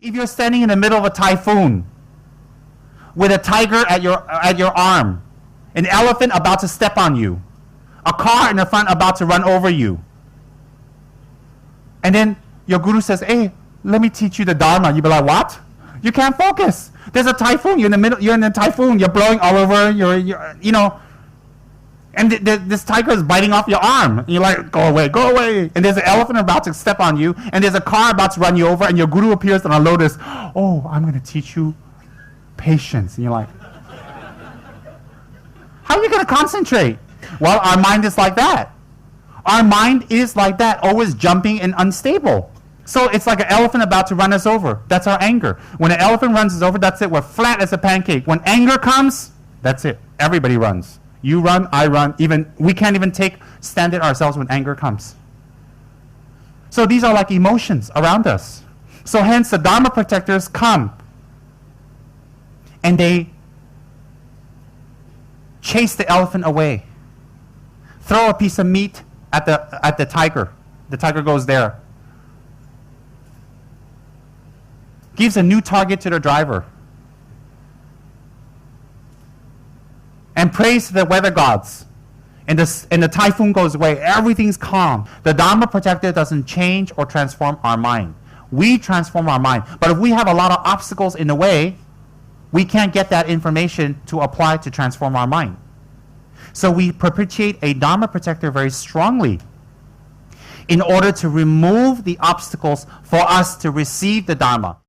If you're standing in the middle of a typhoon with a tiger at your arm, an elephant about to step on you, a car in the front about to run over you, and then your guru says, hey, let me teach you the Dharma. You'd be like, what? You can't focus. There's a typhoon. You're in the middle. You're in the typhoon. You're blowing all over. And this tiger is biting off your arm. And you're like, go away, go away. And there's an elephant about to step on you. And there's a car about to run you over. And your guru appears on a lotus. Oh, I'm going to teach you patience. And you're like, how are you going to concentrate? Well, our mind is like that. Our mind is like that, always jumping and unstable. So it's like an elephant about to run us over. That's our anger. When an elephant runs us over, that's it. We're flat as a pancake. When anger comes, that's it. Everybody runs. You run, I run. We can't even stand it ourselves when anger comes. So these are like emotions around us. So hence the Dharma protectors come and they chase the elephant away. Throw a piece of meat at the tiger. The tiger goes there. Gives a new target to the driver. And prays to the weather gods. And the typhoon goes away. Everything's calm. The Dharma protector doesn't change or transform our mind. We transform our mind. But if we have a lot of obstacles in the way, we can't get that information to apply to transform our mind. So we perpetuate a Dharma protector very strongly in order to remove the obstacles for us to receive the Dharma.